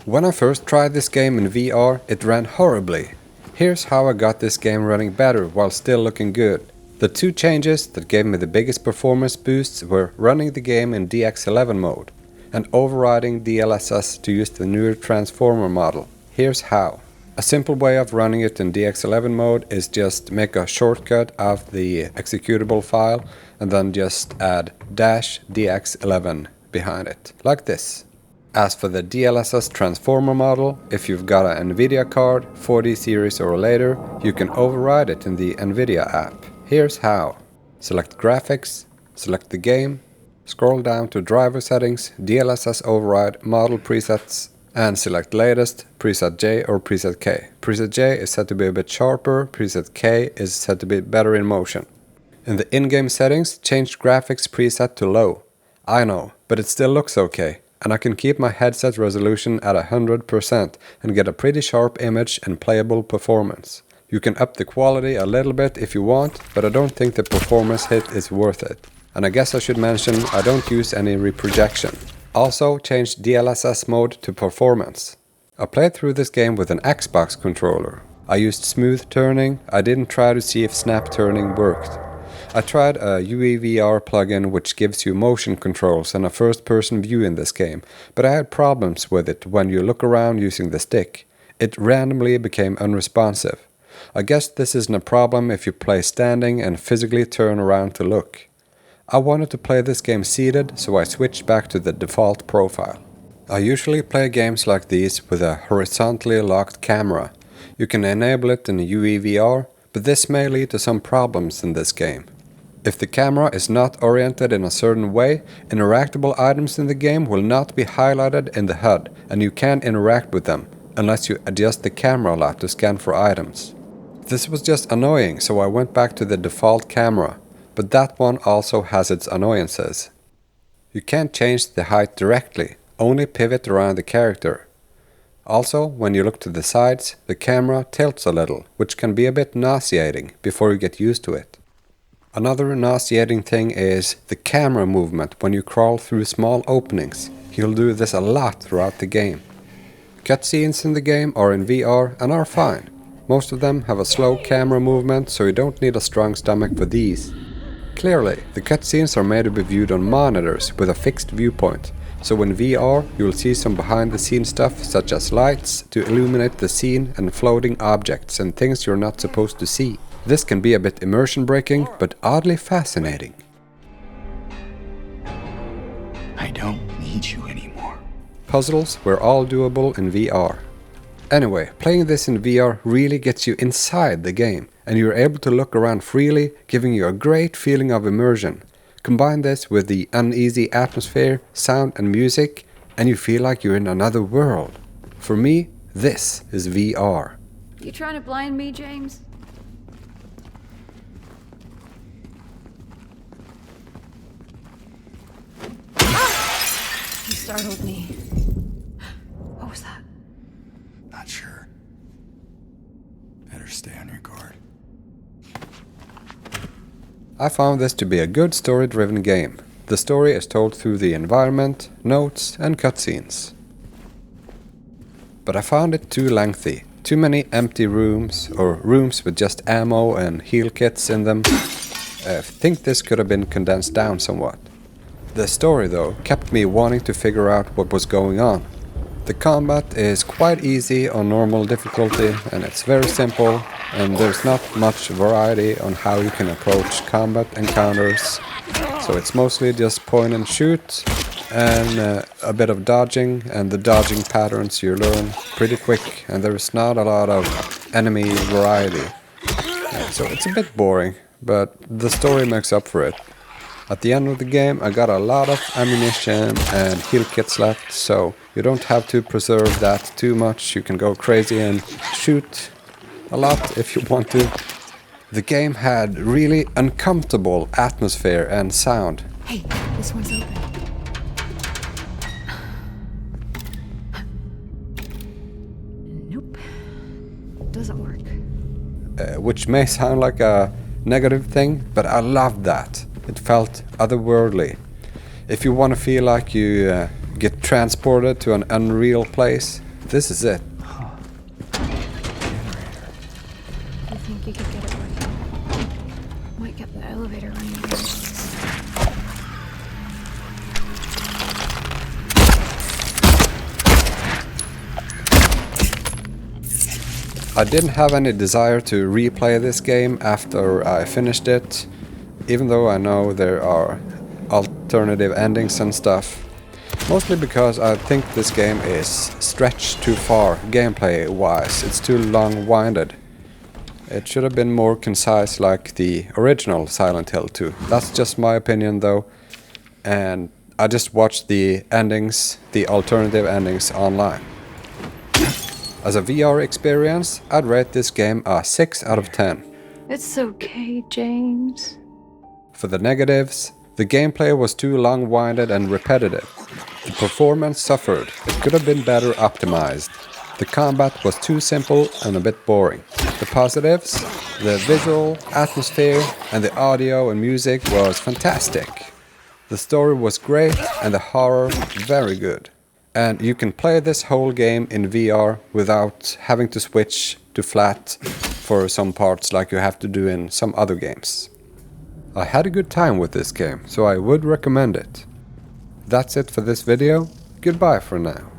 When I first tried this game in VR, it ran horribly. Here's how I got this game running better while still looking good. The two changes that gave me the biggest performance boosts were running the game in DX11 mode and overriding DLSS to use the newer transformer model. Here's how. A simple way of running it in DX11 mode is just make a shortcut of the executable file and then just add -DX11 behind it, like this. As for the DLSS transformer model, if you've got an Nvidia card, 40 series or later, you can override it in the Nvidia app. Here's how. Select graphics, select the game, scroll down to driver settings, DLSS override, model presets, and select latest, preset J or preset K. Preset J is set to be a bit sharper, preset K is set to be better in motion. In the in-game settings, change graphics preset to low. I know, but it still looks okay. And I can keep my headset resolution at 100% and get a pretty sharp image and playable performance. You can up the quality a little bit if you want, but I don't think the performance hit is worth it. And I guess I should mention I don't use any reprojection. Also change DLSS mode to performance. I played through this game with an Xbox controller. I used smooth turning, I didn't try to see if snap turning worked. I tried a UEVR plugin which gives you motion controls and a first-person view in this game, but I had problems with it when you look around using the stick. It randomly became unresponsive. I guess this isn't a problem if you play standing and physically turn around to look. I wanted to play this game seated, so I switched back to the default profile. I usually play games like these with a horizontally locked camera. You can enable it in UEVR, but this may lead to some problems in this game. If the camera is not oriented in a certain way, interactable items in the game will not be highlighted in the HUD, and you can't interact with them, unless you adjust the camera a lot to scan for items. This was just annoying, so I went back to the default camera, but that one also has its annoyances. You can't change the height directly, only pivot around the character. Also, when you look to the sides, the camera tilts a little, which can be a bit nauseating before you get used to it. Another nauseating thing is the camera movement when you crawl through small openings. You'll do this a lot throughout the game. Cutscenes in the game are in VR and are fine. Most of them have a slow camera movement, so you don't need a strong stomach for these. Clearly, the cutscenes are made to be viewed on monitors with a fixed viewpoint, so in VR you'll see some behind-the-scenes stuff such as lights to illuminate the scene and floating objects and things you're not supposed to see. This can be a bit immersion-breaking, but oddly fascinating. I don't need you anymore. Puzzles were all doable in VR. Anyway, playing this in VR really gets you inside the game, and you're able to look around freely, giving you a great feeling of immersion. Combine this with the uneasy atmosphere, sound and music, and you feel like you're in another world. For me, this is VR. You trying to blind me, James? You startled me. What was that? Not sure. Better stay on your guard. I found this to be a good story-driven game. The story is told through the environment, notes and cutscenes. But I found it too lengthy. Too many empty rooms, or rooms with just ammo and heal kits in them. I think this could have been condensed down somewhat. The story, though, kept me wanting to figure out what was going on. The combat is quite easy on normal difficulty, and it's very simple, and there's not much variety on how you can approach combat encounters. So it's mostly just point and shoot, and a bit of dodging, and the dodging patterns you learn pretty quick, and there's not a lot of enemy variety. So it's a bit boring, but the story makes up for it. At the end of the game I got a lot of ammunition and heal kits left, so you don't have to preserve that too much. You can go crazy and shoot a lot if you want to. The game had really uncomfortable atmosphere and sound. Hey, this one's open. Nope. Doesn't work. Which may sound like a negative thing, but I loved that. It felt otherworldly. If you want to feel like you get transported to an unreal place, This is it. You think you could get it working? Might get the elevator running again. I didn't have any desire to replay this game after I finished it, even though I know there are alternative endings and stuff. Mostly because I think this game is stretched too far gameplay wise. It's too long-winded. It should have been more concise like the original Silent Hill 2. That's just my opinion though. And I just watched the endings, the alternative endings online. As a VR experience, I'd rate this game a 6 out of 10. It's okay, James. For the negatives, the gameplay was too long-winded and repetitive. The performance suffered. It could have been better optimized. The combat was too simple and a bit boring. The positives, the visual, atmosphere, and the audio and music was fantastic. The story was great and the horror very good. And you can play this whole game in VR without having to switch to flat for some parts like you have to do in some other games. I had a good time with this game, so I would recommend it. That's it for this video. Goodbye for now.